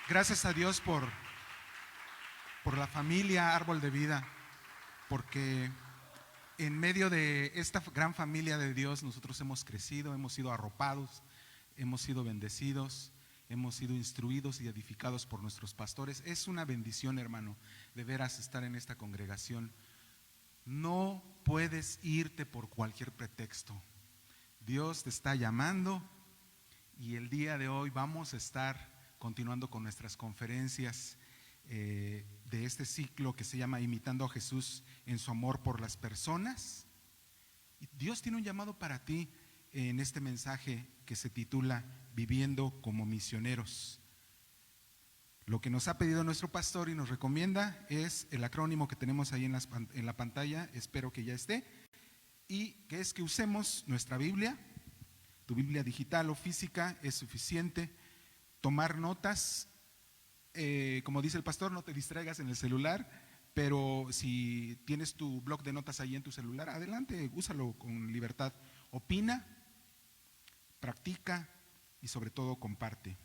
Gracias a Dios por la familia Árbol de Vida, porque en medio de esta gran familia de Dios nosotros hemos crecido, hemos sido arropados, hemos sido bendecidos, hemos sido instruidos y edificados por nuestros pastores. Es una bendición, hermano, de veras estar en esta congregación. No puedes irte por cualquier pretexto. Dios te está llamando y el día de hoy vamos a estar continuando con nuestras conferencias de este ciclo que se llama Imitando a Jesús en su amor por las personas. Y Dios tiene un llamado para ti en este mensaje que se titula Viviendo como misioneros. Lo que nos ha pedido nuestro pastor y nos recomienda es el acrónimo que tenemos ahí en la pantalla, espero que ya esté, y que es que usemos nuestra Biblia. Tu Biblia digital o física es suficiente. Tomar notas, como dice el pastor, no te distraigas en el celular, pero si tienes tu bloc de notas ahí en tu celular, adelante, úsalo con libertad. Opina, practica y sobre todo comparte.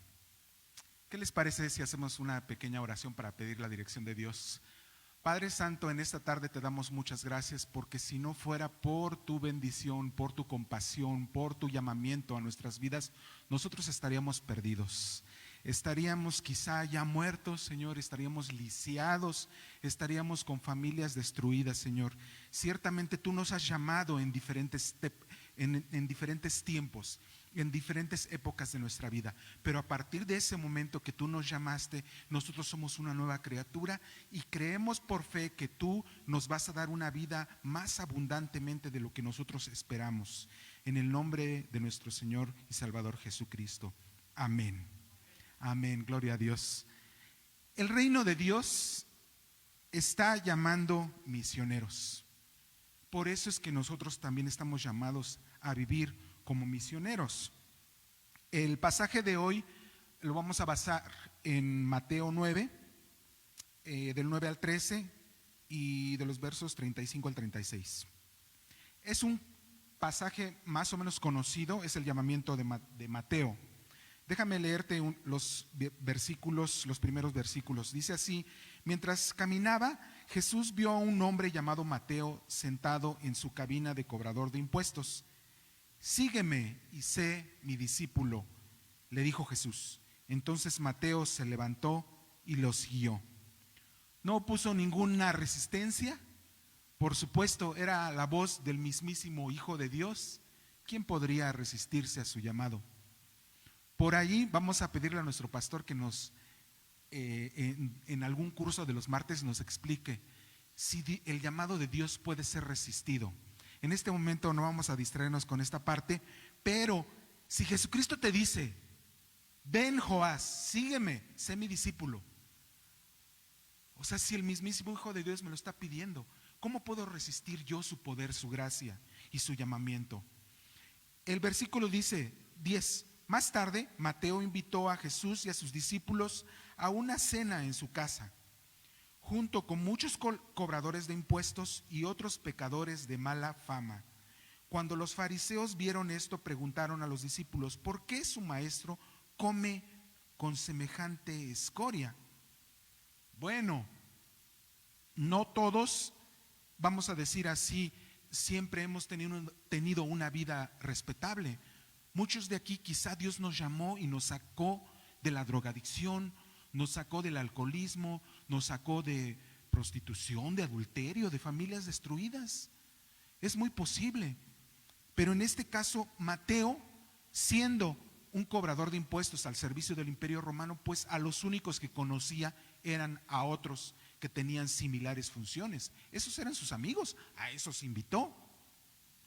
¿Qué les parece si hacemos una pequeña oración para pedir la dirección de Dios? Padre Santo, en esta tarde te damos muchas gracias porque si no fuera por tu bendición, por tu compasión, por tu llamamiento a nuestras vidas, nosotros estaríamos perdidos. Estaríamos quizá ya muertos, Señor, estaríamos lisiados, estaríamos con familias destruidas, Señor. Ciertamente tú nos has llamado en diferentes tiempos, en diferentes épocas de nuestra vida, pero a partir de ese momento que tú nos llamaste, nosotros somos una nueva criatura y creemos por fe que tú nos vas a dar una vida más abundantemente de lo que nosotros esperamos. En el nombre de nuestro Señor y Salvador Jesucristo. Amén. Amén, gloria a Dios. El reino de Dios está llamando misioneros. Por eso es que nosotros también estamos llamados a vivir como misioneros. El pasaje de hoy lo vamos a basar en Mateo 9, del 9 al 13 y de los versos 35 al 36. Es un pasaje más o menos conocido, es el llamamiento de Mateo. Déjame leerte los primeros versículos. Dice así: mientras caminaba, Jesús vio a un hombre llamado Mateo sentado en su cabina de cobrador de impuestos. Sígueme y sé mi discípulo, le dijo Jesús. Entonces Mateo se levantó y lo siguió. No opuso ninguna resistencia. Por supuesto, era la voz del mismísimo Hijo de Dios. ¿Quién podría resistirse a su llamado? Por allí vamos a pedirle a nuestro pastor que nos, en algún curso de los martes, nos explique si el llamado de Dios puede ser resistido. En este momento no vamos a distraernos con esta parte, pero si Jesucristo te dice: ven, Joás, sígueme, sé mi discípulo. O sea, si el mismísimo Hijo de Dios me lo está pidiendo, ¿cómo puedo resistir yo su poder, su gracia y su llamamiento? El versículo dice 10. Más tarde, Mateo invitó a Jesús y a sus discípulos a una cena en su casa, junto con muchos cobradores de impuestos y otros pecadores de mala fama. Cuando los fariseos vieron esto, preguntaron a los discípulos: ¿por qué su maestro come con semejante escoria? Bueno, no todos, vamos a decir así, siempre hemos tenido una vida respetable. Muchos de aquí quizá Dios nos llamó y nos sacó de la drogadicción, nos sacó del alcoholismo, nos sacó de prostitución, de adulterio, de familias destruidas. Es muy posible. Pero en este caso, Mateo, siendo un cobrador de impuestos al servicio del Imperio Romano, pues a los únicos que conocía eran a otros que tenían similares funciones. Esos eran sus amigos, a esos invitó.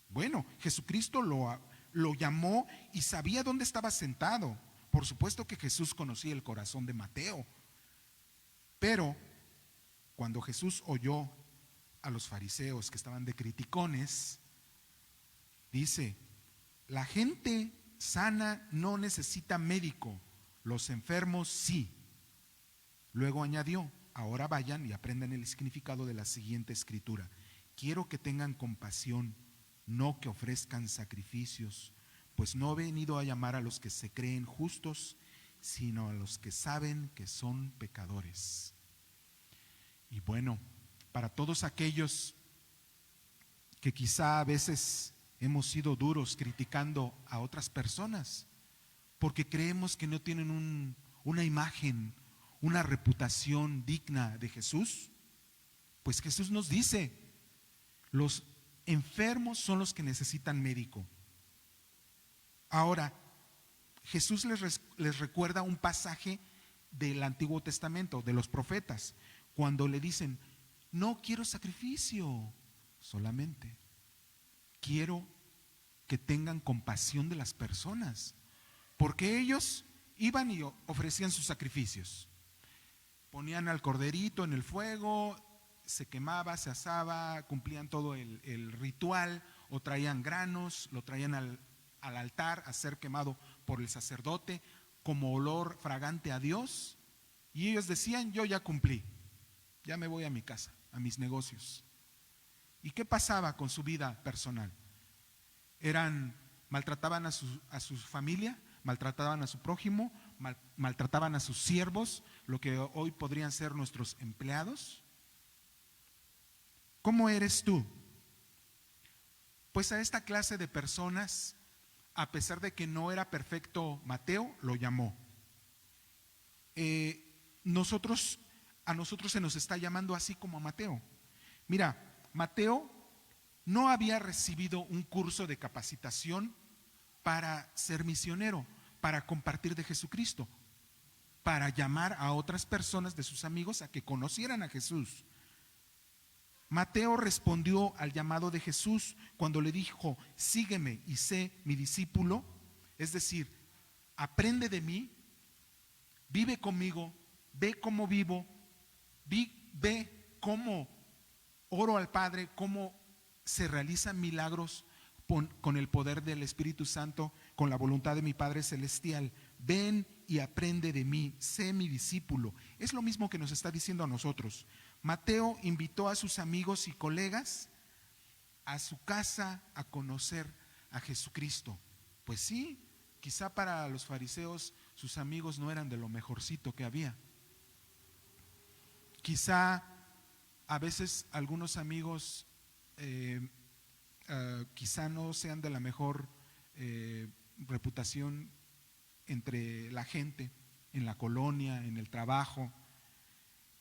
Bueno, Jesucristo lo llamó y sabía dónde estaba sentado. Por supuesto que Jesús conocía el corazón de Mateo. Pero cuando Jesús oyó a los fariseos que estaban de criticones, dice: la gente sana no necesita médico, los enfermos sí. Luego añadió: ahora vayan y aprendan el significado de la siguiente escritura. Quiero que tengan compasión, no que ofrezcan sacrificios, pues no he venido a llamar a los que se creen justos, sino a los que saben que son pecadores. Y bueno, para todos aquellos que quizá a veces hemos sido duros criticando a otras personas, porque creemos que no tienen una imagen, una reputación digna de Jesús, pues Jesús nos dice, los enfermos son los que necesitan médico. Ahora, Jesús les recuerda un pasaje del Antiguo Testamento, de los profetas, cuando le dicen, no quiero sacrificio, solamente quiero que tengan compasión de las personas, porque ellos iban y ofrecían sus sacrificios. Ponían al corderito en el fuego, se quemaba, se asaba, cumplían todo el ritual, o traían granos, lo traían al altar a ser quemado por el sacerdote como olor fragante a Dios, y ellos decían, yo ya cumplí, ya me voy a mi casa, a mis negocios. ¿Y qué pasaba con su vida personal? Maltrataban a su familia, maltrataban a su prójimo, maltrataban a sus siervos, lo que hoy podrían ser nuestros empleados. ¿Cómo eres tú? Pues a esta clase de personas, a pesar de que no era perfecto, Mateo lo llamó. A nosotros se nos está llamando así como a Mateo. Mira, Mateo no había recibido un curso de capacitación para ser misionero, para compartir de Jesucristo, para llamar a otras personas de sus amigos a que conocieran a Jesús. Mateo respondió al llamado de Jesús cuando le dijo, sígueme y sé mi discípulo, es decir, aprende de mí, vive conmigo, ve cómo vivo, ve cómo oro al Padre, cómo se realizan milagros con el poder del Espíritu Santo, con la voluntad de mi Padre Celestial. Ven y aprende de mí, sé mi discípulo. Es lo mismo que nos está diciendo a nosotros. Mateo invitó a sus amigos y colegas a su casa a conocer a Jesucristo. Pues sí, quizá para los fariseos sus amigos no eran de lo mejorcito que había. Quizá a veces algunos amigos quizá no sean de la mejor reputación entre la gente, en la colonia, en el trabajo,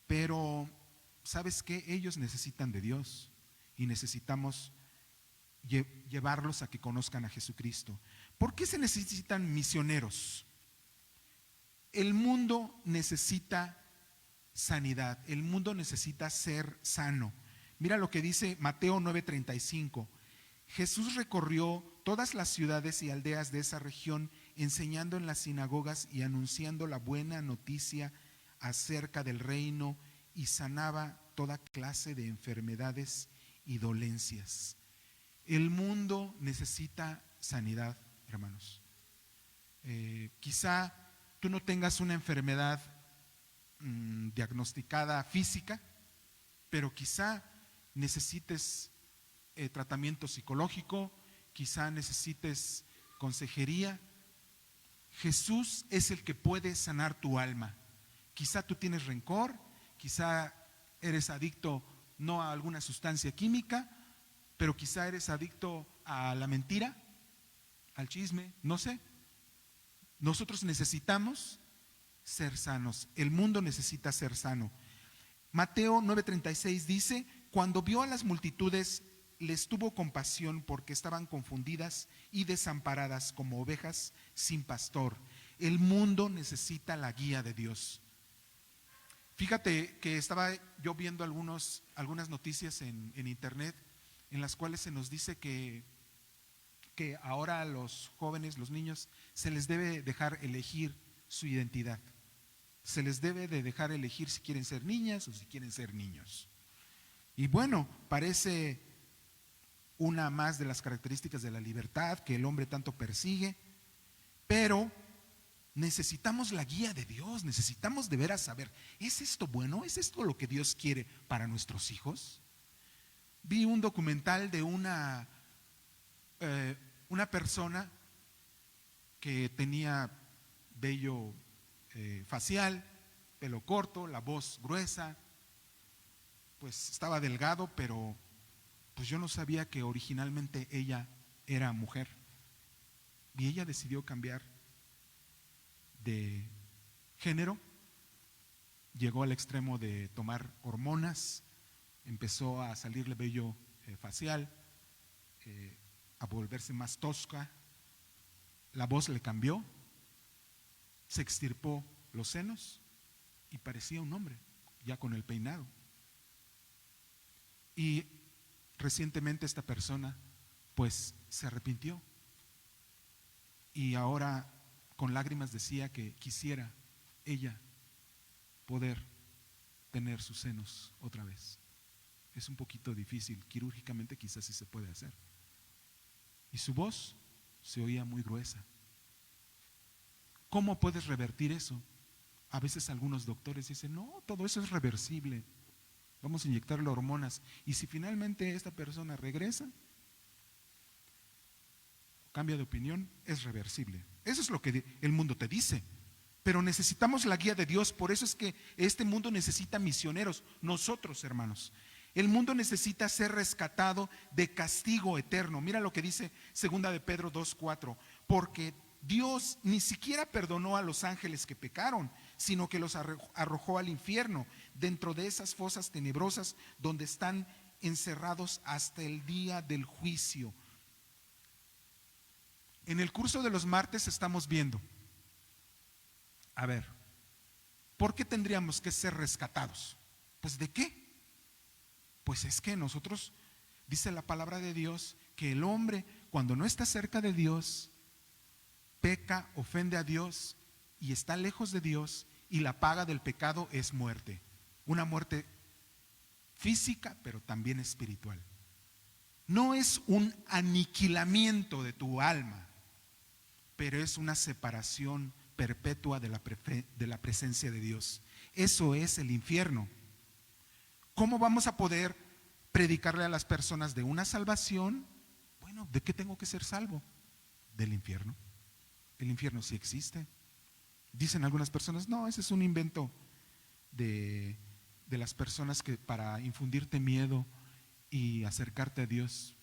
pero ¿sabes qué? Ellos necesitan de Dios y necesitamos llevarlos a que conozcan a Jesucristo. ¿Por qué se necesitan misioneros? El mundo necesita sanidad, el mundo necesita ser sano. Mira lo que dice Mateo 9:35. Jesús recorrió todas las ciudades y aldeas de esa región, enseñando en las sinagogas y anunciando la buena noticia acerca del reino, y sanaba toda clase de enfermedades y dolencias. El mundo necesita sanidad, hermanos. Quizá tú no tengas una enfermedad diagnosticada física, pero quizá necesites tratamiento psicológico, quizá necesites consejería. Jesús es el que puede sanar tu alma. Quizá tú tienes rencor, quizá eres adicto no a alguna sustancia química, pero quizá eres adicto a la mentira, al chisme, no sé. Nosotros necesitamos ser sanos, el mundo necesita ser sano. Mateo 9:36 dice, cuando vio a las multitudes, les tuvo compasión porque estaban confundidas y desamparadas como ovejas sin pastor. El mundo necesita la guía de Dios. Fíjate que estaba yo viendo algunas noticias en internet en las cuales se nos dice que ahora a los jóvenes, los niños, se les debe dejar elegir su identidad. Se les debe de dejar elegir si quieren ser niñas o si quieren ser niños. Y bueno, parece una más de las características de la libertad que el hombre tanto persigue, pero necesitamos la guía de Dios, necesitamos de veras saber, ¿es esto bueno? ¿Es esto lo que Dios quiere para nuestros hijos? Vi un documental de una persona que tenía vello facial, pelo corto, la voz gruesa, pues estaba delgado, pero pues yo no sabía que originalmente ella era mujer. Y ella decidió cambiar de género, llegó al extremo de tomar hormonas, empezó a salirle vello facial, a volverse más tosca, la voz le cambió, se extirpó los senos y parecía un hombre, ya con el peinado. Y recientemente esta persona pues se arrepintió y ahora con lágrimas decía que quisiera ella poder tener sus senos otra vez. Es un poquito difícil, quirúrgicamente quizás sí se puede hacer. Y su voz se oía muy gruesa. ¿Cómo puedes revertir eso? A veces algunos doctores dicen, no, todo eso es reversible, vamos a inyectarle hormonas. Y si finalmente esta persona regresa, cambia de opinión, es reversible. Eso es lo que el mundo te dice. Pero necesitamos la guía de Dios. Por eso es que este mundo necesita misioneros. Nosotros, hermanos, el mundo necesita ser rescatado de castigo eterno. Mira lo que dice 2 de Pedro 2:4. Porque Dios ni siquiera perdonó a los ángeles que pecaron, sino que los arrojó al infierno, dentro de esas fosas tenebrosas donde están encerrados hasta el día del juicio. En el curso de los martes estamos viendo, a ver, ¿por qué tendríamos que ser rescatados? Pues ¿de qué? Pues es que nosotros, dice la palabra de Dios, que el hombre cuando no está cerca de Dios, peca, ofende a Dios y está lejos de Dios, y la paga del pecado es muerte. Una muerte física, pero también espiritual. No es un aniquilamiento de tu alma, pero es una separación perpetua de la presencia de Dios. Eso es el infierno. ¿Cómo vamos a poder predicarle a las personas de una salvación? Bueno, ¿de qué tengo que ser salvo? Del infierno. El infierno sí existe. Dicen algunas personas, no, ese es un invento de las personas que para infundirte miedo y acercarte a Dios.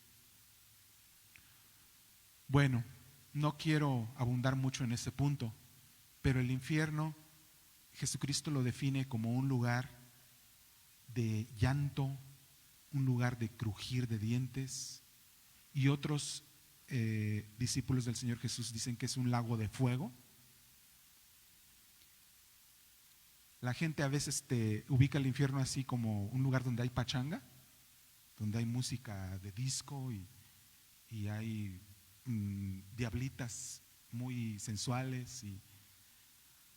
Bueno, no quiero abundar mucho en ese punto, pero el infierno, Jesucristo lo define como un lugar de llanto, un lugar de crujir de dientes, y otros discípulos del Señor Jesús dicen que es un lago de fuego. La gente a veces te ubica el infierno así como un lugar donde hay pachanga, donde hay música de disco y hay diablitas muy sensuales, y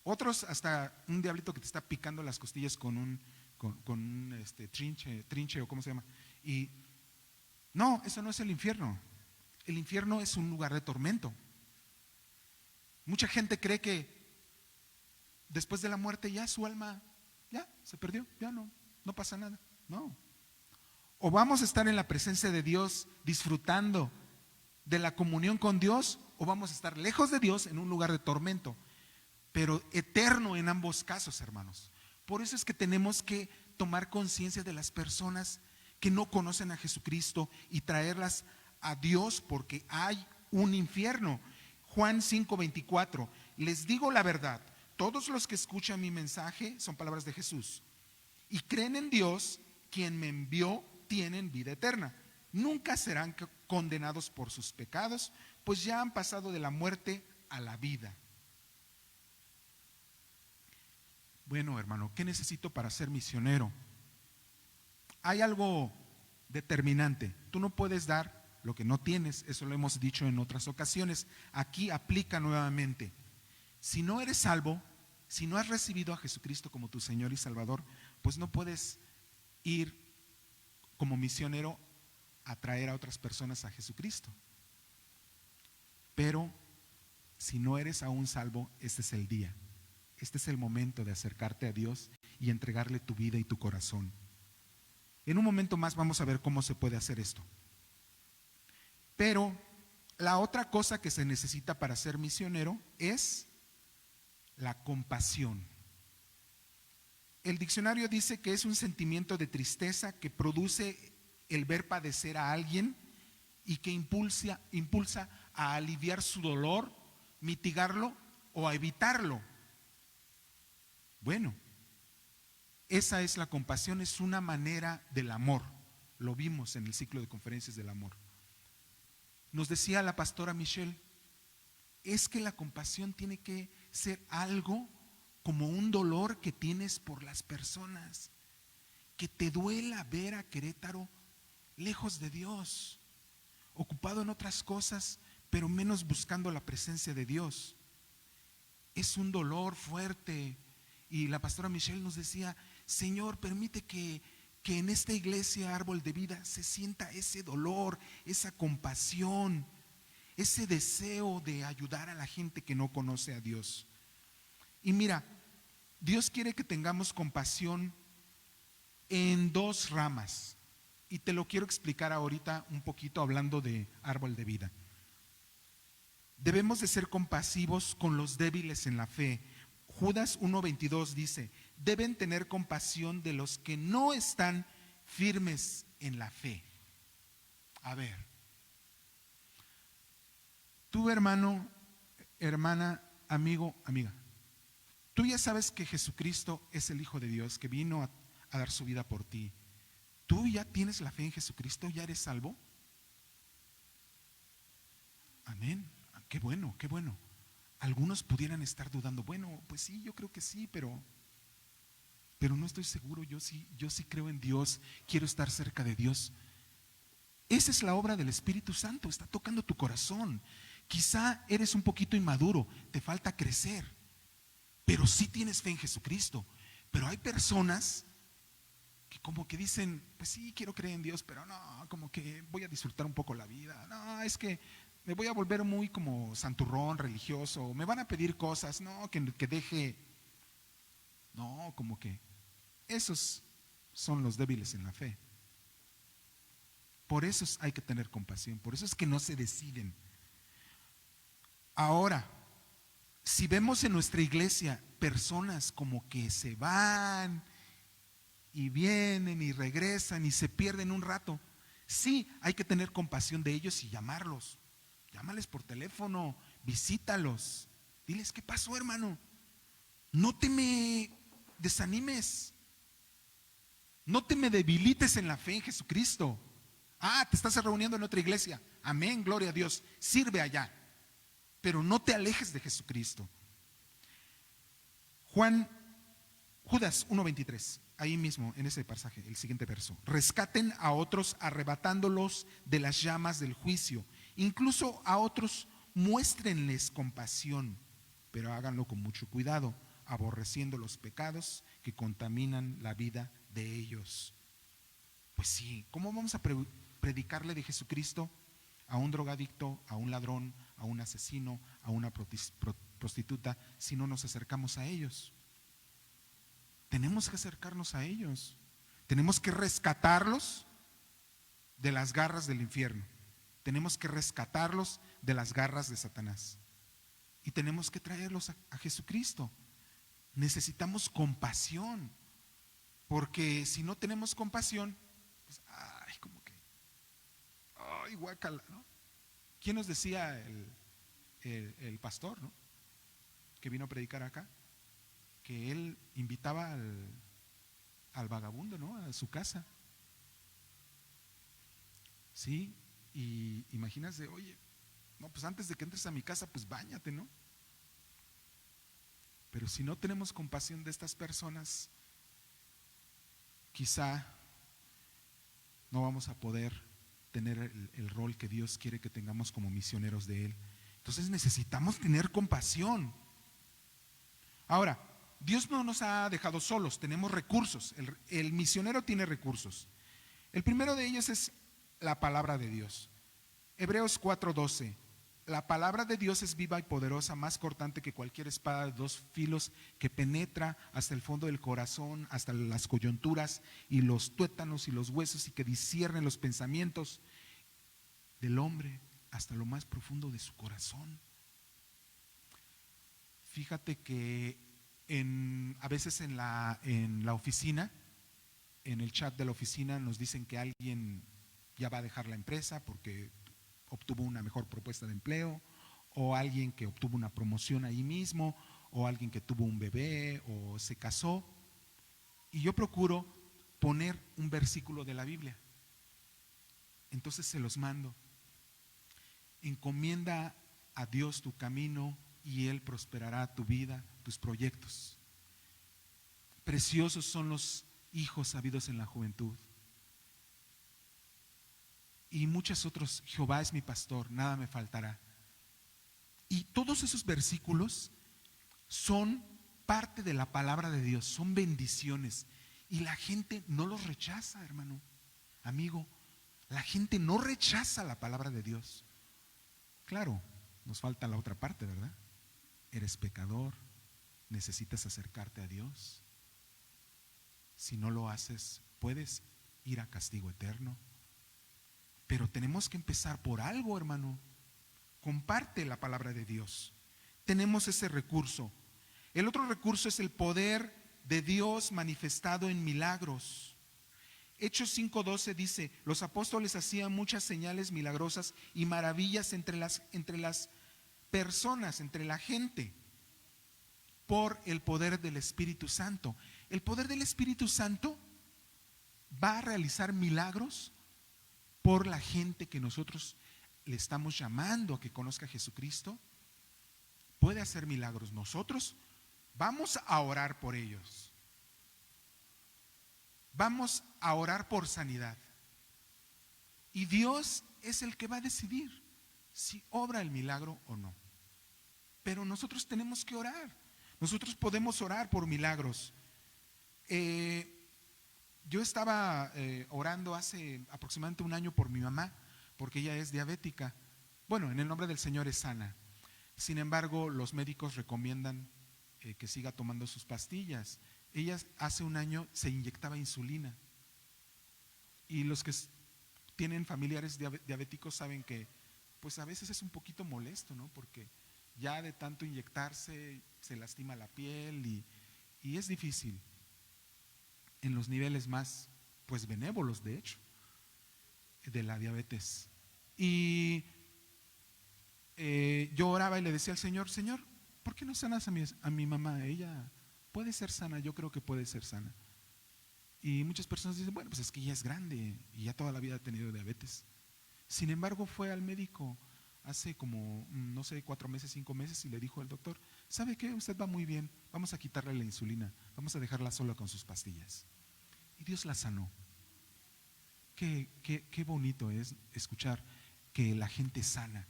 otros hasta un diablito que te está picando las costillas con un trinche o cómo se llama. Y no, eso no es el infierno. El infierno es un lugar de tormento. Mucha gente cree que después de la muerte ya su alma ya se perdió, ya no pasa nada. No. O vamos a estar en la presencia de Dios disfrutando de la comunión con Dios, o vamos a estar lejos de Dios en un lugar de tormento, pero eterno en ambos casos, hermanos. Por eso es que tenemos que tomar conciencia de las personas que no conocen a Jesucristo y traerlas a Dios, porque hay un infierno. Juan 5:24, les digo la verdad, todos los que escuchan mi mensaje, son palabras de Jesús, y creen en Dios, quien me envió, tienen vida eterna. Nunca serán condenados por sus pecados, pues ya han pasado de la muerte a la vida. Bueno, hermano, ¿qué necesito para ser misionero? Hay algo determinante. Tú no puedes dar lo que no tienes, eso lo hemos dicho en otras ocasiones. Aquí aplica nuevamente. Si no eres salvo, si no has recibido a Jesucristo como tu Señor y Salvador, pues no puedes ir como misionero a traer a otras personas a Jesucristo. Pero si no eres aún salvo, este es el día. Este es el momento de acercarte a Dios y entregarle tu vida y tu corazón. En un momento más vamos a ver cómo se puede hacer esto. Pero la otra cosa que se necesita para ser misionero es la compasión. El diccionario dice que es un sentimiento de tristeza que produce el ver padecer a alguien y que impulsa a aliviar su dolor, mitigarlo o a evitarlo. Bueno, esa es la compasión, es una manera del amor. Lo vimos en el ciclo de conferencias del amor. Nos decía la pastora Michelle, es que la compasión tiene que ser algo como un dolor que tienes por las personas, que te duela ver a Querétaro lejos de Dios, ocupado en otras cosas, pero menos buscando la presencia de Dios. Es un dolor fuerte. Y la pastora Michelle nos decía, Señor, permite que en esta iglesia Árbol de Vida se sienta ese dolor, esa compasión, ese deseo de ayudar a la gente que no conoce a Dios. Y mira, Dios quiere que tengamos compasión en dos ramas. Y te lo quiero explicar ahorita un poquito hablando de Árbol de Vida. Debemos de ser compasivos con los débiles en la fe. Judas 1:22 dice, deben tener compasión de los que no están firmes en la fe. A ver, tú hermano, hermana, amigo, amiga, tú ya sabes que Jesucristo es el Hijo de Dios, que vino a dar su vida por ti. ¿Tú ya tienes la fe en Jesucristo? ¿Ya eres salvo? Amén. Qué bueno, qué bueno. Algunos pudieran estar dudando, bueno, pues sí, yo creo que sí, pero no estoy seguro. Yo sí creo en Dios, quiero estar cerca de Dios. Esa es la obra del Espíritu Santo, está tocando tu corazón. Quizá eres un poquito inmaduro, te falta crecer, pero sí tienes fe en Jesucristo. Pero hay personas que como que dicen, pues sí, quiero creer en Dios, pero no, como que voy a disfrutar un poco la vida. No, es que me voy a volver muy como santurrón, religioso, me van a pedir cosas, no, que deje. No, como que esos son los débiles en la fe. Por eso hay que tener compasión, por eso es que no se deciden. Ahora, si vemos en nuestra iglesia personas como que se van y vienen y regresan y se pierden un rato, sí, hay que tener compasión de ellos y llamarlos. Llámales por teléfono, visítalos, diles, ¿qué pasó, hermano? No te me desanimes, no te me debilites en la fe en Jesucristo. Te estás reuniendo en otra iglesia, amén, gloria a Dios, sirve allá, pero no te alejes de Jesucristo. Judas 1:23, ahí mismo en ese pasaje, el siguiente verso, rescaten a otros arrebatándolos de las llamas del juicio, incluso a otros muéstrenles compasión, pero háganlo con mucho cuidado, aborreciendo los pecados que contaminan la vida de ellos. Pues sí, ¿cómo vamos a predicarle de Jesucristo a un drogadicto, a un ladrón, a un asesino, a una prostituta, si no nos acercamos a ellos? Tenemos que acercarnos a ellos, tenemos que rescatarlos de las garras del infierno, tenemos que rescatarlos de las garras de Satanás y tenemos que traerlos a Jesucristo. Necesitamos compasión, porque si no tenemos compasión, pues, como que, guácala, ¿no? ¿Quién nos decía el pastor, ¿no?, que vino a predicar acá? Que él invitaba al vagabundo, ¿no?, a su casa. Sí, y imagínate, oye, no, pues antes de que entres a mi casa, pues báñate, ¿no? Pero si no tenemos compasión de estas personas, quizá no vamos a poder tener el rol que Dios quiere que tengamos como misioneros de Él. Entonces necesitamos tener compasión. Ahora, Dios no nos ha dejado solos, tenemos recursos. El misionero tiene recursos. El primero de ellos es la palabra de Dios. Hebreos 4:12. La palabra de Dios es viva y poderosa, más cortante que cualquier espada de dos filos, que penetra hasta el fondo del corazón, hasta las coyunturas y los tuétanos y los huesos, y que discierne los pensamientos del hombre hasta lo más profundo de su corazón. Fíjate que a veces en la oficina, en el chat de la oficina nos dicen que alguien ya va a dejar la empresa porque obtuvo una mejor propuesta de empleo, o alguien que obtuvo una promoción ahí mismo, o alguien que tuvo un bebé o se casó. Y yo procuro poner un versículo de la Biblia. Entonces se los mando. Encomienda a Dios tu camino y Él prosperará tu vida, tus proyectos. Preciosos son los hijos habidos en la juventud. Y muchos otros, Jehová es mi pastor, nada me faltará. Y todos esos versículos son parte de la palabra de Dios, son bendiciones. Y la gente no los rechaza, hermano, amigo. La gente no rechaza la palabra de Dios. Claro, nos falta la otra parte, ¿verdad? Eres pecador, necesitas acercarte a Dios. Si no lo haces, puedes ir a castigo eterno. Pero tenemos que empezar por algo, hermano. Comparte la palabra de Dios. Tenemos ese recurso. El otro recurso es el poder de Dios manifestado en milagros. Hechos 5:12 dice: los apóstoles hacían muchas señales milagrosas y maravillas entre las personas, entre la gente, por el poder del Espíritu Santo. El poder del Espíritu Santo va a realizar milagros por la gente que nosotros le estamos llamando a que conozca a Jesucristo. Puede hacer milagros. Nosotros vamos a orar por ellos. Vamos a orar por sanidad. Y Dios es el que va a decidir si obra el milagro o no. Pero nosotros tenemos que orar. Nosotros podemos orar por milagros. Yo estaba orando hace aproximadamente un año por mi mamá, porque ella es diabética. Bueno, en el nombre del Señor es sana. Sin embargo, los médicos recomiendan que siga tomando sus pastillas. Ella hace un año se inyectaba insulina. Y los que tienen familiares diabéticos saben que pues a veces es un poquito molesto, ¿no? Porque ya de tanto inyectarse se lastima la piel y es difícil en los niveles más pues benévolos, de hecho, de la diabetes. Y yo oraba y le decía al Señor: Señor, ¿por qué no sanas a mi mamá? Ella puede ser sana, yo creo que puede ser sana. Y muchas personas dicen: bueno, pues es que ella es grande y ya toda la vida ha tenido diabetes. Sin embargo, fue al médico hace como, no sé, 4 meses, 5 meses, y le dijo al doctor: ¿sabe qué? Usted va muy bien, vamos a quitarle la insulina, vamos a dejarla sola con sus pastillas. Y Dios la sanó. Qué bonito es escuchar que la gente sana.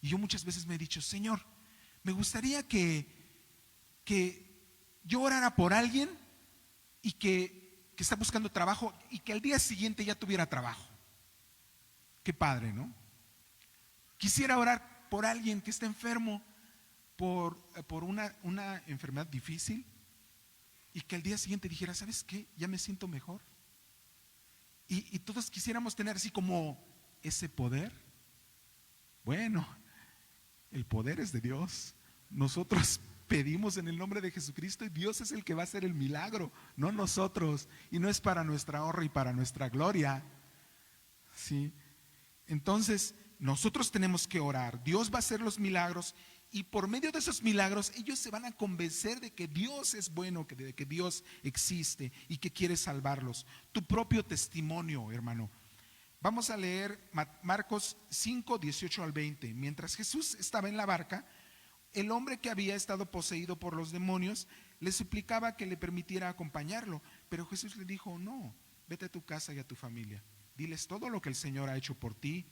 Y yo muchas veces me he dicho: Señor, me gustaría que yo orara por alguien y que está buscando trabajo y que al día siguiente ya tuviera trabajo. Qué padre, ¿no? Quisiera orar por alguien que está enfermo por una enfermedad difícil y que al día siguiente dijera: ¿sabes qué? Ya me siento mejor. Y todos quisiéramos tener así como ese poder. Bueno, el poder es de Dios. Nosotros pedimos en el nombre de Jesucristo y Dios es el que va a hacer el milagro, no nosotros. Y no es para nuestra honra y para nuestra gloria. ¿Sí? Entonces, nosotros tenemos que orar. Dios va a hacer los milagros y por medio de esos milagros ellos se van a convencer de que Dios es bueno, de que Dios existe y que quiere salvarlos. Tu propio testimonio, hermano. Vamos a leer Marcos 5, 18 al 20. Mientras Jesús estaba en la barca, el hombre que había estado poseído por los demonios le suplicaba que le permitiera acompañarlo, pero Jesús le dijo: no, vete a tu casa y a tu familia. Diles todo lo que el Señor ha hecho por ti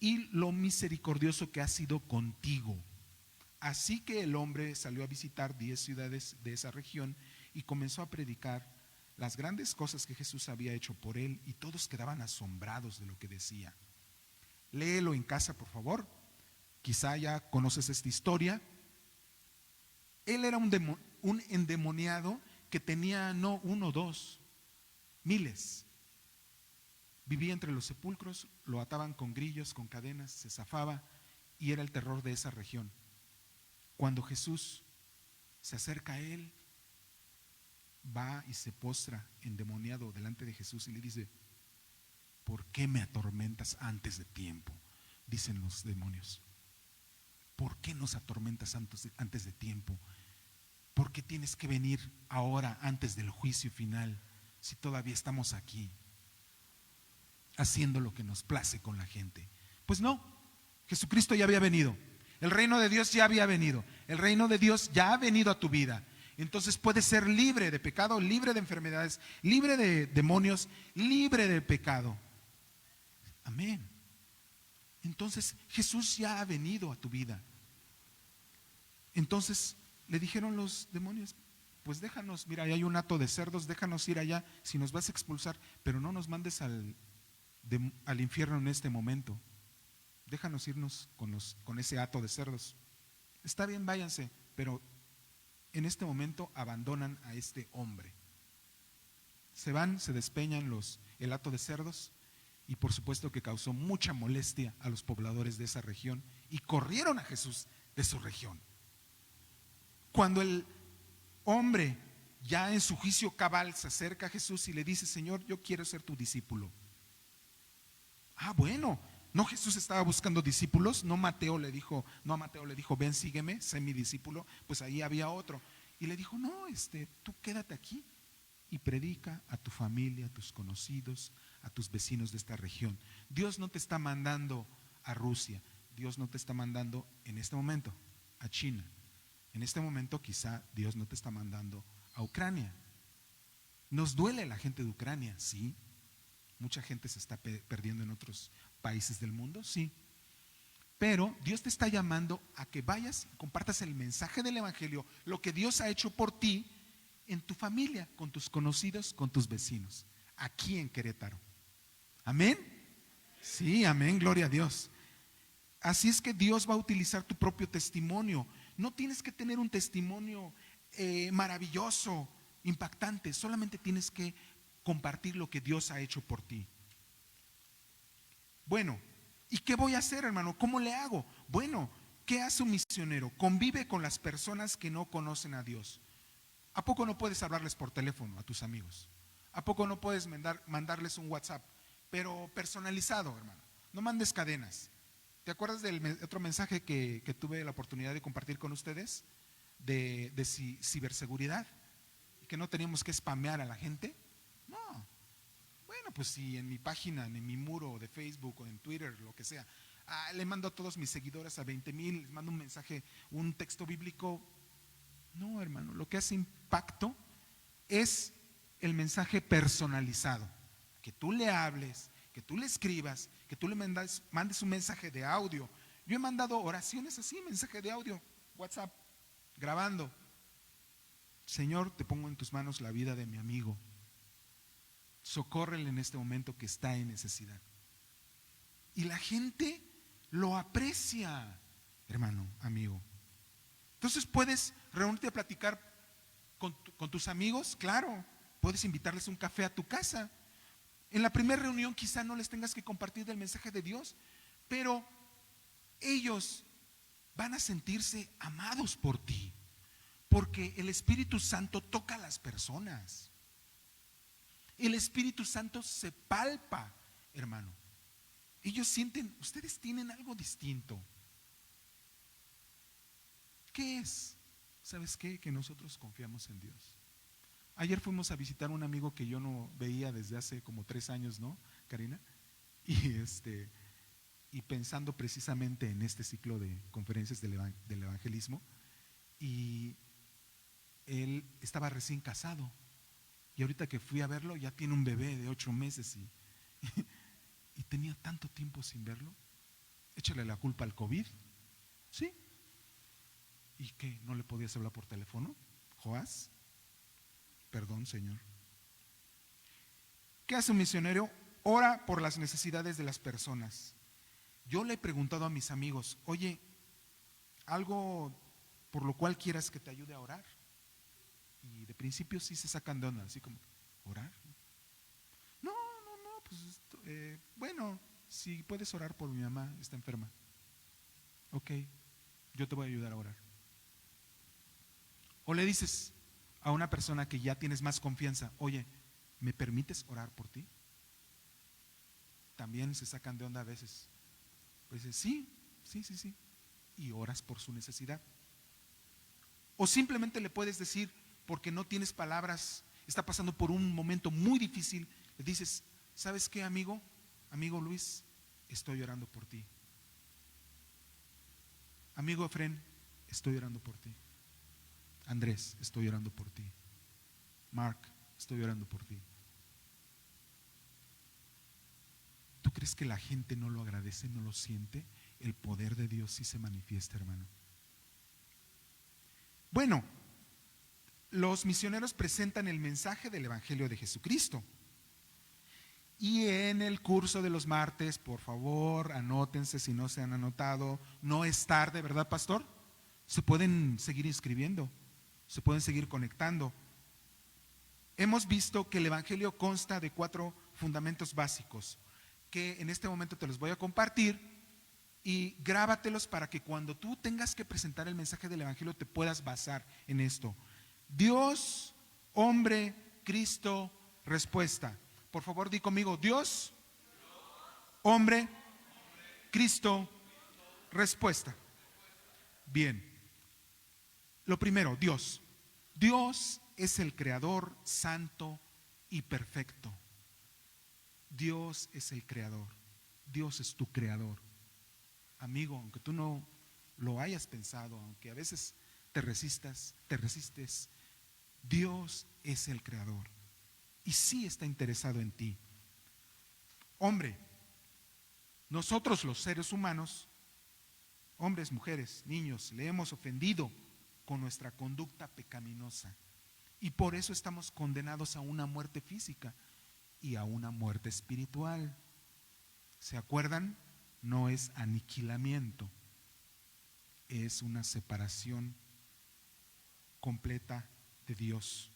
y lo misericordioso que ha sido contigo. Así que el hombre salió a visitar 10 ciudades de esa región y comenzó a predicar las grandes cosas que Jesús había hecho por él, y todos quedaban asombrados de lo que decía. Léelo en casa, por favor. Quizá ya conoces esta historia. Él era un endemoniado que tenía no uno o dos, miles. Vivía entre los sepulcros, lo ataban con grillos, con cadenas, se zafaba y era el terror de esa región. Cuando Jesús se acerca a él, va y se postra endemoniado delante de Jesús y le dice: ¿por qué me atormentas antes de tiempo? Dicen los demonios. ¿Por qué nos atormentas antes de tiempo? ¿Por qué tienes que venir ahora antes del juicio final si todavía estamos aquí haciendo lo que nos place con la gente? Pues no, Jesucristo ya había venido. El reino de Dios ya había venido. El reino de Dios ya ha venido a tu vida. Entonces puedes ser libre de pecado, libre de enfermedades, libre de demonios, libre de pecado. Amén. Entonces Jesús ya ha venido a tu vida. Entonces le dijeron los demonios: pues déjanos, mira, ahí hay un hato de cerdos, déjanos ir allá si nos vas a expulsar, pero no nos mandes al infierno en este momento. Déjanos irnos con ese hato de cerdos. Está bien, váyanse, pero en este momento abandonan a este hombre. Se van, se despeñan el hato de cerdos, y por supuesto que causó mucha molestia a los pobladores de esa región, y corrieron a Jesús de su región. Cuando el hombre, ya en su juicio cabal, se acerca a Jesús y le dice: Señor, yo quiero ser tu discípulo. Ah, bueno, no, Jesús estaba buscando discípulos, no a Mateo le dijo, ven, sígueme, sé mi discípulo. Pues ahí había otro, y le dijo: no, tú quédate aquí y predica a tu familia, a tus conocidos, a tus vecinos de esta región. Dios no te está mandando a Rusia, Dios no te está mandando en este momento a China. En este momento quizá Dios no te está mandando a Ucrania. Nos duele la gente de Ucrania, sí. Mucha gente se está perdiendo en otros países del mundo, sí. Pero Dios te está llamando a que vayas y compartas el mensaje del evangelio, lo que Dios ha hecho por ti en tu familia, con tus conocidos, con tus vecinos, aquí en Querétaro. Amén. Sí, amén, gloria a Dios. Así es que Dios va a utilizar tu propio testimonio. No tienes que tener un testimonio maravilloso, impactante. Solamente tienes que compartir lo que Dios ha hecho por ti. Bueno, ¿y qué voy a hacer, hermano? ¿Cómo le hago? Bueno, ¿qué hace un misionero? Convive con las personas que no conocen a Dios. ¿A poco no puedes hablarles por teléfono a tus amigos? ¿A poco no puedes mandarles un WhatsApp, pero personalizado, hermano? No mandes cadenas. ¿Te acuerdas del otro mensaje que tuve la oportunidad de compartir con ustedes? De ciberseguridad. Que no teníamos que spamear a la gente. No. Bueno, pues si en mi página, en mi muro de Facebook o en Twitter, lo que sea, le mando a todos mis seguidores, a 20,000, les mando un mensaje, un texto bíblico. No, hermano, lo que hace impacto es el mensaje personalizado. Que tú le hables, que tú le escribas, que tú le mandes un mensaje de audio. Yo he mandado oraciones así, mensaje de audio, WhatsApp, grabando. Señor, te pongo en tus manos la vida de mi amigo. Socórrele en este momento que está en necesidad. Y la gente lo aprecia, hermano, amigo. Entonces puedes reunirte a platicar con tus amigos, claro. Puedes invitarles un café a tu casa. En la primera reunión quizá no les tengas que compartir del mensaje de Dios, pero ellos van a sentirse amados por ti, porque el Espíritu Santo toca a las personas. El Espíritu Santo se palpa, hermano. Ellos sienten, ustedes tienen algo distinto. ¿Qué es? ¿Sabes qué? Que nosotros confiamos en Dios. Ayer fuimos a visitar a un amigo que yo no veía desde hace como 3 años, ¿no, Karina? Y pensando precisamente en este ciclo de conferencias del evangelismo, y él estaba recién casado, y ahorita que fui a verlo ya tiene un bebé de 8 meses y tenía tanto tiempo sin verlo. Échale la culpa al COVID, ¿sí? ¿Y qué? ¿No le podías hablar por teléfono, Joás? Perdón, Señor. ¿Qué hace un misionero? Ora por las necesidades de las personas. Yo le he preguntado a mis amigos: oye, ¿algo por lo cual quieras que te ayude a orar? Y de principio sí se sacan de onda, así como: ¿orar? No, pues bueno, si puedes orar por mi mamá, está enferma. Ok, yo te voy a ayudar a orar. O le dices a una persona que ya tienes más confianza, oye, ¿me permites orar por ti? También se sacan de onda a veces. Pues dices, sí, sí, sí, sí. Y oras por su necesidad. O simplemente le puedes decir, porque no tienes palabras, está pasando por un momento muy difícil, le dices, ¿sabes qué, amigo? Amigo Luis, estoy orando por ti. Amigo Efren, estoy orando por ti. Andrés, estoy orando por ti. Mark, estoy orando por ti. ¿Tú crees que la gente no lo agradece, no lo siente? El poder de Dios sí se manifiesta, hermano. Bueno, los misioneros presentan el mensaje del Evangelio de Jesucristo. Y en el curso de los martes, por favor, anótense si no se han anotado. No es tarde, ¿verdad, pastor? Se pueden seguir inscribiendo, se pueden seguir conectando. Hemos visto que el Evangelio consta de 4 fundamentos básicos, que en este momento te los voy a compartir y grábatelos para que cuando tú tengas que presentar el mensaje del Evangelio te puedas basar en esto. Dios, hombre, Cristo, respuesta. Por favor, di conmigo, Dios, hombre, Cristo, respuesta. Bien, lo primero, Dios. Dios es el creador santo y perfecto. Dios es el creador. Dios es tu creador. Amigo, aunque tú no lo hayas pensado, aunque a veces te resistes, Dios es el creador y sí está interesado en ti. Hombre, nosotros los seres humanos, hombres, mujeres, niños, le hemos ofendido con nuestra conducta pecaminosa y por eso estamos condenados a una muerte física y a una muerte espiritual. ¿Se acuerdan? No es aniquilamiento, es una separación completa de Dios.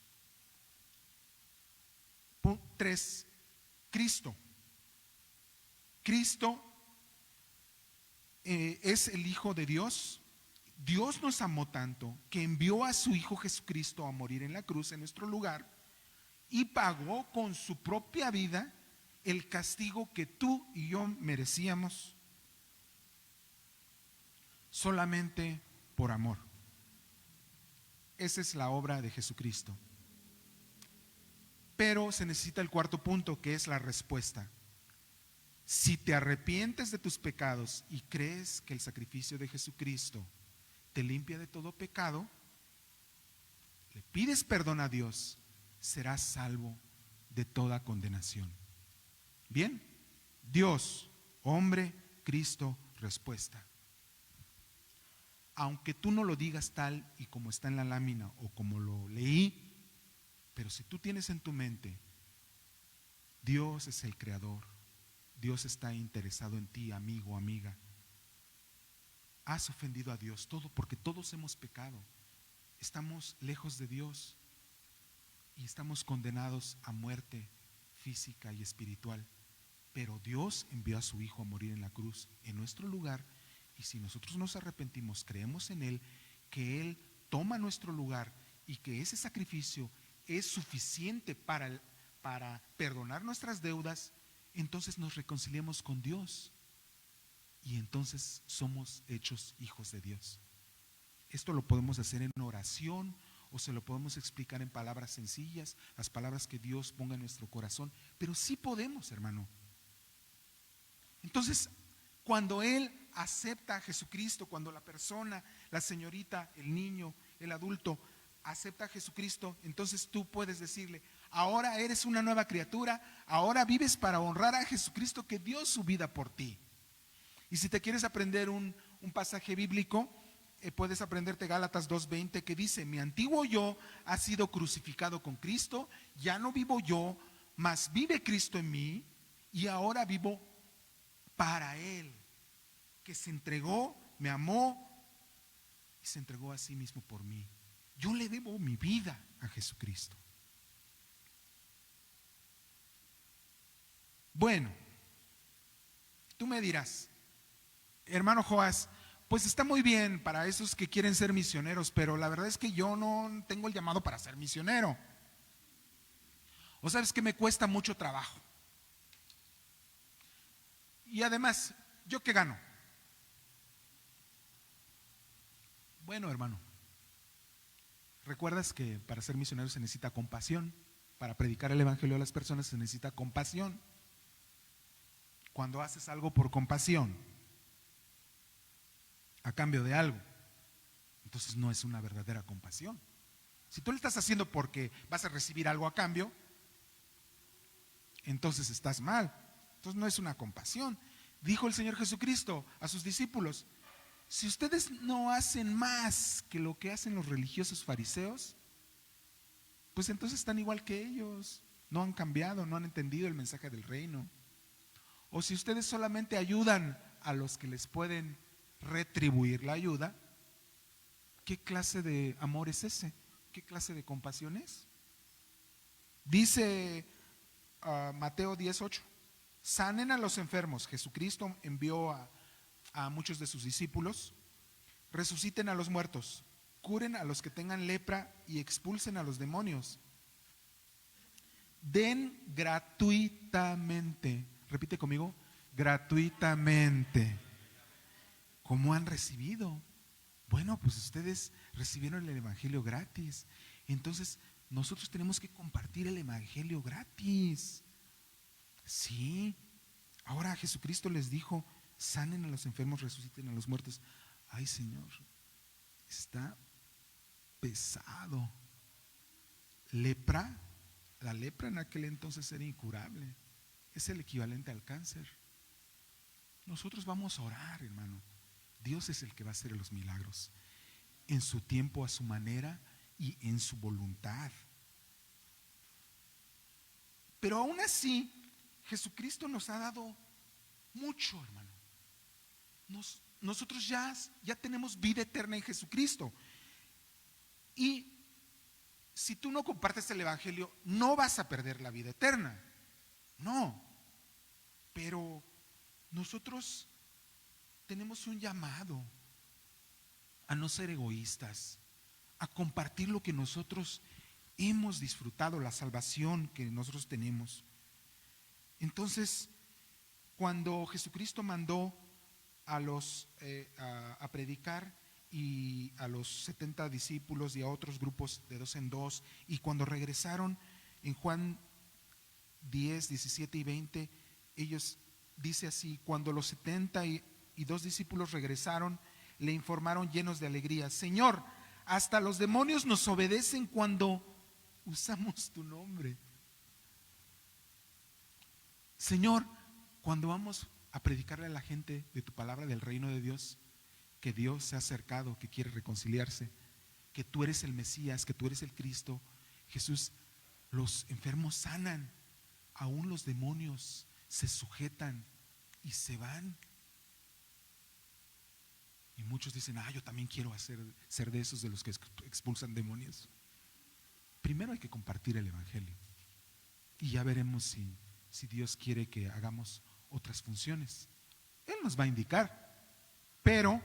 3. Cristo. Cristo es el Hijo de Dios. Dios nos amó tanto que envió a su Hijo Jesucristo a morir en la cruz en nuestro lugar y pagó con su propia vida el castigo que tú y yo merecíamos solamente por amor. Esa es la obra de Jesucristo. Pero se necesita el 4 punto, que es la respuesta. Si te arrepientes de tus pecados y crees que el sacrificio de Jesucristo te limpia de todo pecado, le pides perdón a Dios, serás salvo de toda condenación. Bien, Dios, hombre, Cristo, respuesta. Aunque tú no lo digas tal y como está en la lámina o como lo leí, pero si tú tienes en tu mente, Dios es el creador, Dios está interesado en ti, amigo, amiga. Has ofendido a Dios, porque todos hemos pecado. Estamos lejos de Dios y estamos condenados a muerte física y espiritual. Pero Dios envió a su Hijo a morir en la cruz en nuestro lugar, y si nosotros nos arrepentimos, creemos en Él, que Él toma nuestro lugar y que ese sacrificio es suficiente para perdonar nuestras deudas, entonces nos reconciliamos con Dios y entonces somos hechos hijos de Dios. Esto lo podemos hacer en oración o se lo podemos explicar en palabras sencillas, las palabras que Dios ponga en nuestro corazón, pero sí podemos, hermano. Entonces, cuando Él acepta a Jesucristo, cuando la persona, la señorita, el niño, el adulto acepta a Jesucristo, entonces tú puedes decirle, ahora eres una nueva criatura, ahora vives para honrar a Jesucristo que dio su vida por ti. Y si te quieres aprender un pasaje bíblico, puedes aprenderte Gálatas 2:20, que dice, mi antiguo yo ha sido crucificado con Cristo, ya no vivo yo, mas vive Cristo en mí, y ahora vivo para Él, que se entregó, me amó y se entregó a sí mismo por mí. Yo le debo mi vida a Jesucristo. Bueno, tú me dirás, hermano Joás, pues está muy bien para esos que quieren ser misioneros, pero la verdad es que yo no tengo el llamado para ser misionero. O sabes que me cuesta mucho trabajo. Y además, ¿yo qué gano? Bueno, hermano, ¿recuerdas que para ser misionero se necesita compasión? Para predicar el evangelio a las personas se necesita compasión. Cuando haces algo por compasión, a cambio de algo, entonces no es una verdadera compasión. Si tú lo estás haciendo porque vas a recibir algo a cambio, entonces estás mal. Entonces no es una compasión. Dijo el Señor Jesucristo a sus discípulos: si ustedes no hacen más que lo que hacen los religiosos fariseos, pues entonces están igual que ellos. No han cambiado, no han entendido el mensaje del reino. O si ustedes solamente ayudan a los que les pueden retribuir la ayuda, ¿qué clase de amor es ese? ¿Qué clase de compasión es? Dice Mateo 10:8: sanen a los enfermos. Jesucristo envió a muchos de sus discípulos. Resuciten a los muertos, curen a los que tengan lepra y expulsen a los demonios. Den gratuitamente. Repite conmigo: gratuitamente. ¿Cómo han recibido? Bueno, pues ustedes recibieron el evangelio gratis. Entonces nosotros tenemos que compartir el evangelio gratis. Sí. Ahora Jesucristo les dijo: sanen a los enfermos, resuciten a los muertos. Ay, Señor, está pesado. Lepra. La lepra en aquel entonces era incurable. Es el equivalente al cáncer. Nosotros vamos a orar, hermano. Dios es el que va a hacer los milagros, en su tiempo, a su manera y en su voluntad. Pero aún así, Jesucristo nos ha dado mucho, hermano. Nosotros ya tenemos vida eterna en Jesucristo. Y si tú no compartes el evangelio, no vas a perder la vida eterna. No. Pero nosotros tenemos un llamado a no ser egoístas, a compartir lo que nosotros hemos disfrutado, la salvación que nosotros tenemos. Entonces, cuando Jesucristo mandó a predicar, y a los 70 discípulos y a otros grupos de 2 en 2, y cuando regresaron en Juan 10, 17 y 20, ellos, dice así: cuando los 72 discípulos regresaron, le informaron llenos de alegría: Señor, hasta los demonios nos obedecen cuando usamos tu nombre. Señor, cuando vamos a predicarle a la gente de tu palabra, del reino de Dios, que Dios se ha acercado, que quiere reconciliarse, que tú eres el Mesías, que tú eres el Cristo, Jesús, los enfermos sanan, aún los demonios se sujetan y se van. Y muchos dicen: yo también quiero ser de esos de los que expulsan demonios. Primero hay que compartir el evangelio, y ya veremos si Dios quiere que hagamos otras funciones. Él nos va a indicar, pero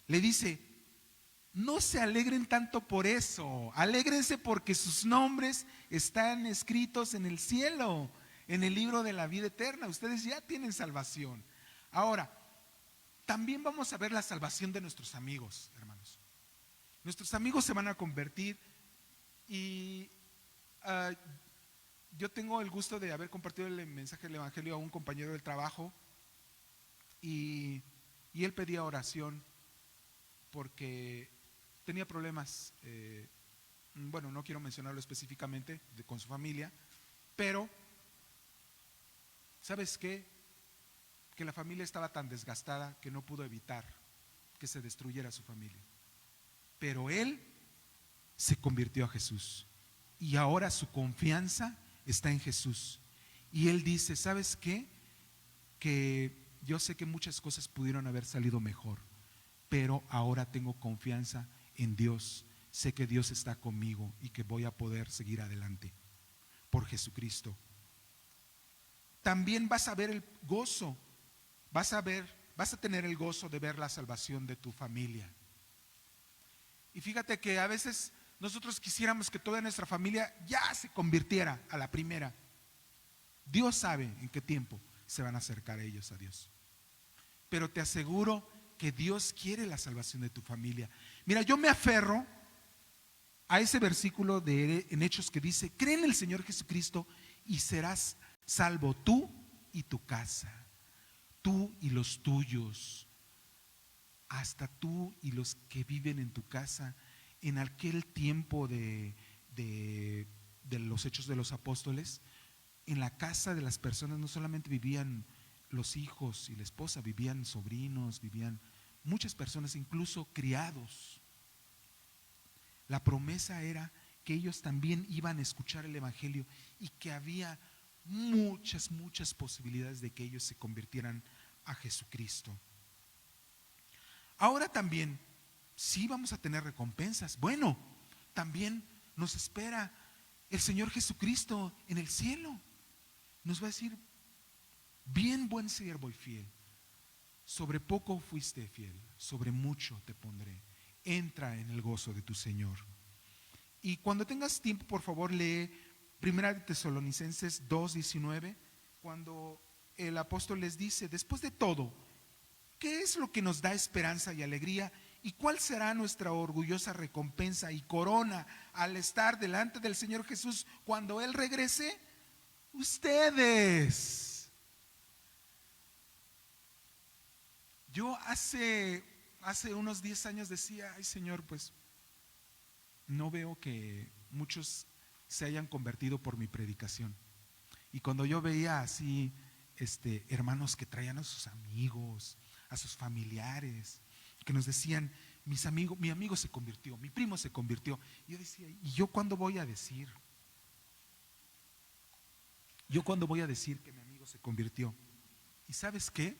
le dice: no se alegren tanto por eso, alégrense porque sus nombres están escritos en el cielo, en el libro de la vida eterna. Ustedes ya tienen salvación. Ahora, también vamos a ver la salvación de nuestros amigos, hermanos. Nuestros amigos se van a convertir, y yo tengo el gusto de haber compartido el mensaje del evangelio a un compañero del trabajo, y él pedía oración porque tenía problemas, bueno, no quiero mencionarlo específicamente, con su familia, pero ¿sabes qué? Que la familia estaba tan desgastada que no pudo evitar que se destruyera su familia. Pero él se convirtió a Jesús, y ahora su confianza está en Jesús. Y él dice: ¿sabes qué? Que yo sé que muchas cosas pudieron haber salido mejor, pero ahora tengo confianza en Dios. Sé que Dios está conmigo y que voy a poder seguir adelante por Jesucristo. También vas a ver el gozo, vas a ver vas a tener el gozo de ver la salvación de tu familia. Y fíjate que a veces nosotros quisiéramos que toda nuestra familia ya se convirtiera a la primera. Dios sabe en qué tiempo se van a acercar ellos a Dios. Pero te aseguro que Dios quiere la salvación de tu familia. Mira, yo me aferro a ese versículo en Hechos que dice: cree en el Señor Jesucristo y serás salvo tú y tu casa, tú y los tuyos, hasta tú y los que viven en tu casa. En aquel tiempo de los Hechos de los Apóstoles, en la casa de las personas no solamente vivían los hijos y la esposa, vivían sobrinos, vivían muchas personas, incluso criados. La promesa era que ellos también iban a escuchar el evangelio y que había muchas posibilidades de que ellos se convirtieran a Jesucristo. Ahora también, sí vamos a tener recompensas. Bueno, también nos espera el Señor Jesucristo en el cielo. Nos va a decir: bien, buen siervo y fiel, sobre poco fuiste fiel, sobre mucho te pondré, entra en el gozo de tu Señor. Y cuando tengas tiempo, por favor, lee 1 Tesalonicenses 2:19, cuando el apóstol les dice: después de todo, ¿qué es lo que nos da esperanza y alegría? ¿Y cuál será nuestra orgullosa recompensa y corona al estar delante del Señor Jesús cuando Él regrese? Ustedes. Yo hace unos 10 años decía: ay Señor, pues no veo que muchos se hayan convertido por mi predicación. Y cuando yo veía así hermanos que traían a sus amigos, a sus familiares, que nos decían: mi amigo se convirtió, mi primo se convirtió. Y yo decía: ¿y yo cuándo voy a decir? ¿Yo cuándo voy a decir que mi amigo se convirtió? ¿Y sabes qué?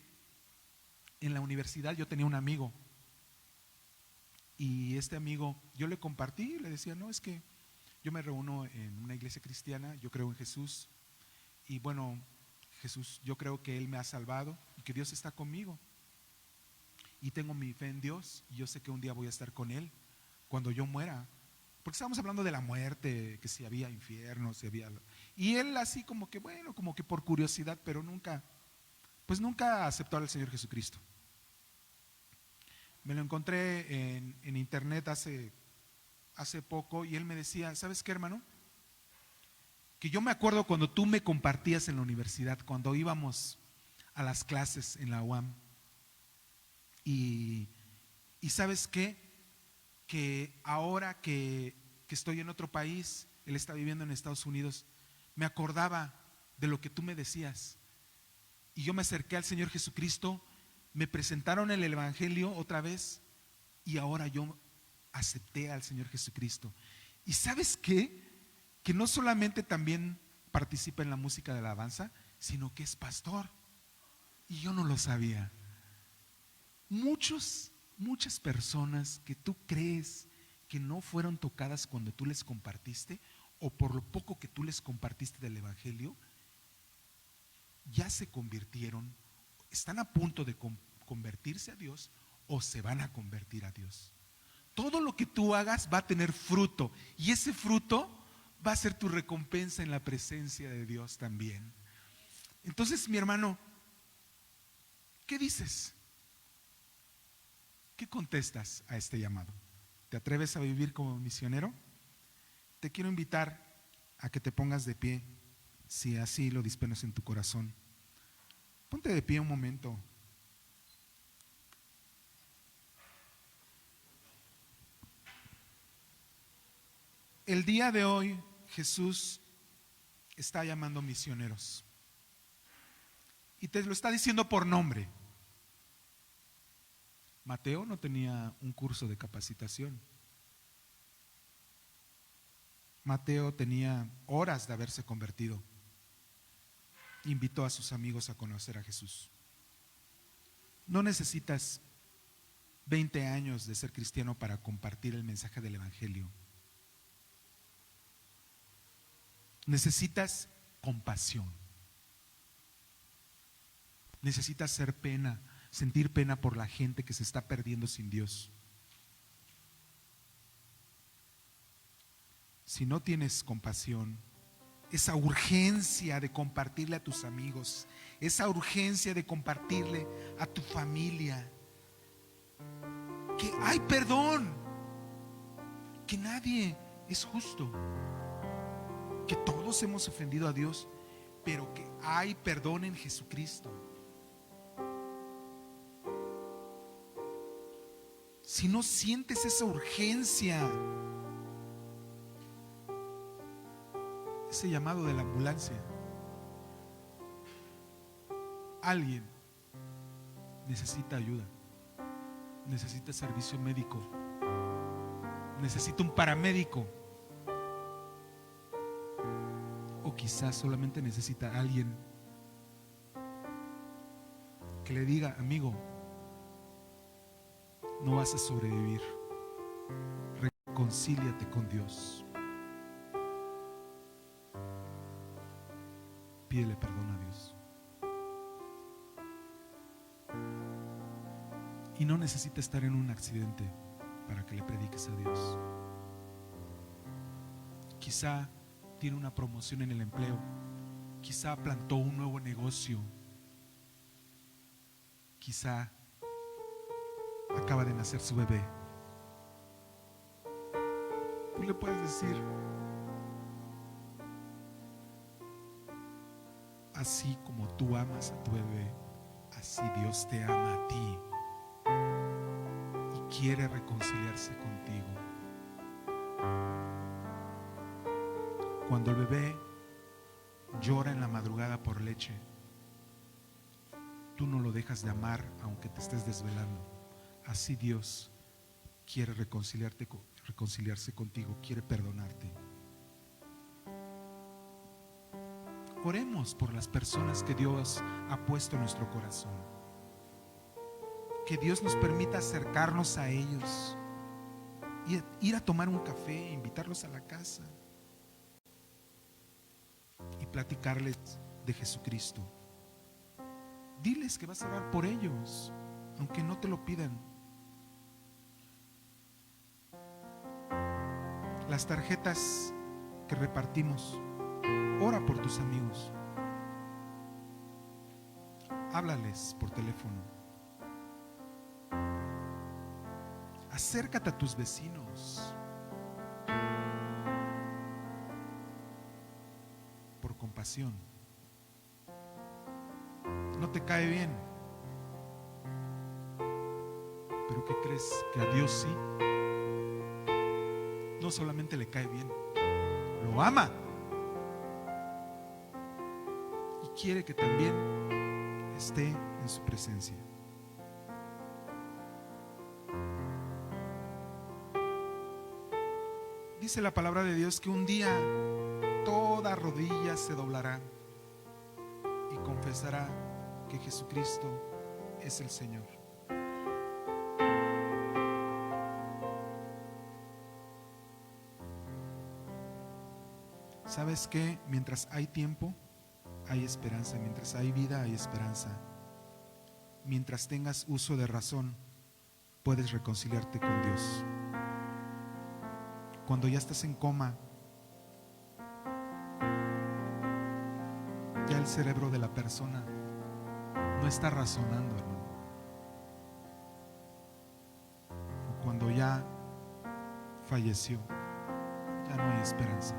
En la universidad yo tenía un amigo, y este amigo yo le compartí, le decía: no, es que yo me reúno en una iglesia cristiana, yo creo en Jesús, y bueno, Jesús, yo creo que Él me ha salvado y que Dios está conmigo, y tengo mi fe en Dios, y yo sé que un día voy a estar con Él cuando yo muera. Porque estábamos hablando de la muerte, que si había infierno, si había... Y él así como que, bueno, como que por curiosidad, pero nunca aceptó al Señor Jesucristo. Me lo encontré en internet hace poco, y él me decía: ¿sabes qué, hermano? Que yo me acuerdo cuando tú me compartías en la universidad, cuando íbamos a las clases en la UAM, y ¿sabes qué? Que ahora que estoy en otro país, él está viviendo en Estados Unidos, me acordaba de lo que tú me decías, y yo me acerqué al Señor Jesucristo, me presentaron el evangelio otra vez, y ahora yo acepté al Señor Jesucristo. ¿Y sabes qué? Que no solamente también participa en la música de alabanza, sino que es pastor, y yo no lo sabía. Muchas personas que tú crees que no fueron tocadas cuando tú les compartiste, o por lo poco que tú les compartiste del evangelio, ya se convirtieron, están a punto de convertirse a Dios, o se van a convertir a Dios. Todo lo que tú hagas va a tener fruto, y ese fruto va a ser tu recompensa en la presencia de Dios también. Entonces, mi hermano, ¿qué dices? ¿Qué contestas a este llamado? ¿Te atreves a vivir como misionero? Te quiero invitar a que te pongas de pie, si así lo dispones en tu corazón. Ponte de pie un momento. El día de hoy Jesús está llamando misioneros, y te lo está diciendo por nombre. Mateo no tenía un curso de capacitación. Mateo tenía horas de haberse convertido. Invitó a sus amigos a conocer a Jesús. No necesitas 20 años de ser cristiano para compartir el mensaje del evangelio. Necesitas compasión. Necesitas ser sentir pena por la gente que se está perdiendo sin Dios. Si no tienes compasión, esa urgencia de compartirle a tus amigos, esa urgencia de compartirle a tu familia, que hay perdón, que nadie es justo, que todos hemos ofendido a Dios, pero que hay perdón en Jesucristo. Si no sientes esa urgencia, ese llamado de la ambulancia, alguien necesita ayuda, necesita servicio médico, necesita un paramédico, o quizás solamente necesita a alguien que le diga: amigo, no vas a sobrevivir, reconcíliate con Dios, pídele perdón a Dios. Y no necesita estar en un accidente para que le prediques a Dios. Quizá tiene una promoción en el empleo, quizá plantó un nuevo negocio, quizá acaba de nacer su bebé. Tú le puedes decir: así como tú amas a tu bebé, así Dios te ama a ti y quiere reconciliarse contigo. Cuando el bebé llora en la madrugada por leche, tú no lo dejas de amar aunque te estés desvelando. Así Dios quiere reconciliarse contigo, quiere perdonarte. Oremos por las personas que Dios ha puesto en nuestro corazón. Que Dios nos permita acercarnos a ellos, ir a tomar un café, invitarlos a la casa y platicarles de Jesucristo. Diles que vas a orar por ellos, aunque no te lo pidan. Las tarjetas que repartimos, ora por tus amigos, háblales por teléfono, acércate a tus vecinos por compasión. No te cae bien, pero ¿qué crees? Que a Dios sí. No solamente le cae bien, lo ama y quiere que también esté en su presencia. Dice la palabra de Dios que un día toda rodilla se doblará y confesará que Jesucristo es el Señor. ¿Sabes qué? Mientras hay tiempo, hay esperanza. Mientras hay vida, hay esperanza. Mientras tengas uso de razón, puedes reconciliarte con Dios. Cuando ya estás en coma, ya el cerebro de la persona no está razonando, hermano. O cuando ya falleció, ya no hay esperanza.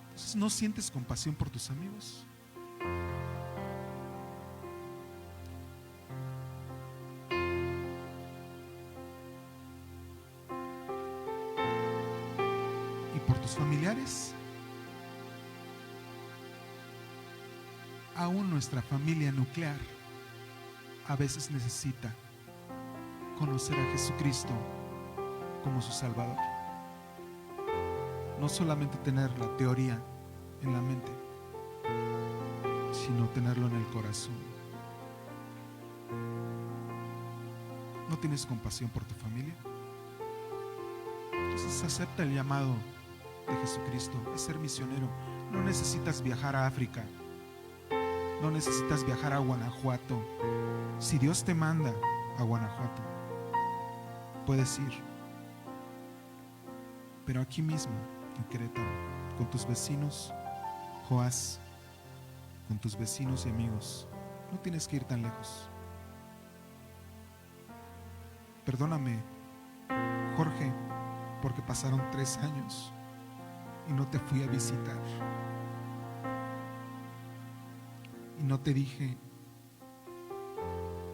Entonces, ¿no sientes compasión por tus amigos? ¿Y por tus familiares? Aún nuestra familia nuclear a veces necesita conocer a Jesucristo como su Salvador. No solamente tener la teoría en la mente, sino tenerlo en el corazón. ¿No tienes compasión por tu familia? Entonces acepta el llamado de Jesucristo a ser misionero. No necesitas viajar a África. No necesitas viajar a Guanajuato. Si Dios te manda a Guanajuato, puedes ir. Pero aquí mismo, en Querétaro, con tus vecinos, Joás, con tus vecinos y amigos, no tienes que ir tan lejos. Perdóname, Jorge, porque pasaron 3 años y no te fui a visitar. Y no te dije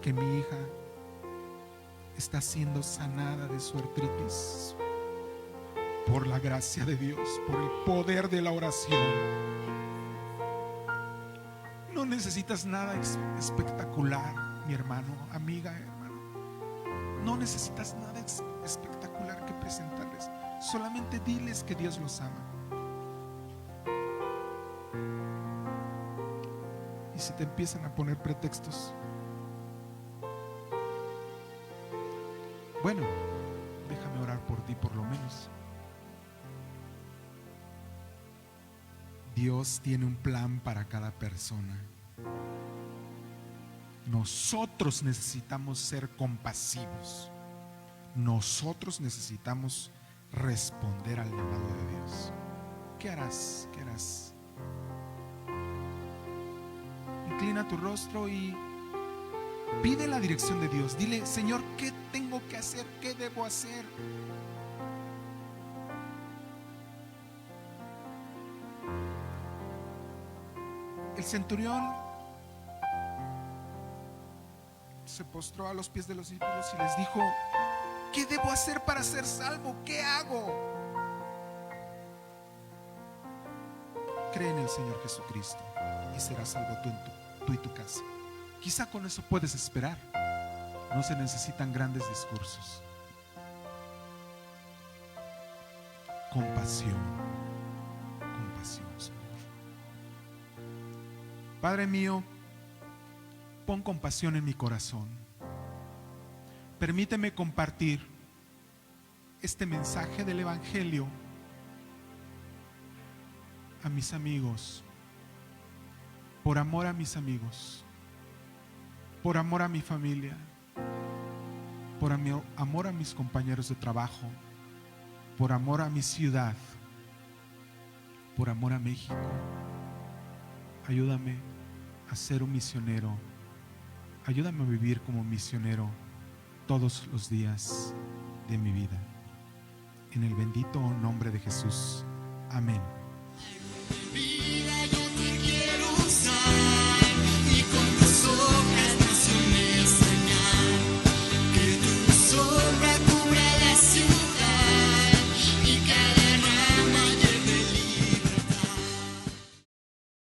que mi hija está siendo sanada de su artritis por la gracia de Dios, por el poder de la oración. No necesitas nada espectacular, mi hermano, amiga, hermano. No necesitas nada espectacular que presentarles. Solamente diles que Dios los ama. Y si te empiezan a poner pretextos, bueno, déjame orar por ti por lo menos. Dios tiene un plan para cada persona. Nosotros necesitamos ser compasivos. Nosotros necesitamos responder al llamado de Dios. ¿Qué harás? ¿Qué harás? Inclina tu rostro y pide la dirección de Dios. Dile: Señor, ¿qué tengo que hacer? ¿Qué debo hacer? El centurión se postró a los pies de los discípulos y les dijo: ¿qué debo hacer para ser salvo? ¿Qué hago? Cree en el Señor Jesucristo y serás salvo tú y tu casa. Quizá con eso puedes esperar. No se necesitan grandes discursos. Compasión, Señor. Padre mío, pon compasión en mi corazón. Permíteme compartir este mensaje del Evangelio a mis amigos, por amor a mis amigos, por amor a mi familia, por amor a mis compañeros de trabajo, por amor a mi ciudad, por amor a México. Ayúdame a ser un misionero. Ayúdame a vivir como misionero todos los días de mi vida. En el bendito nombre de Jesús. Amén. Vida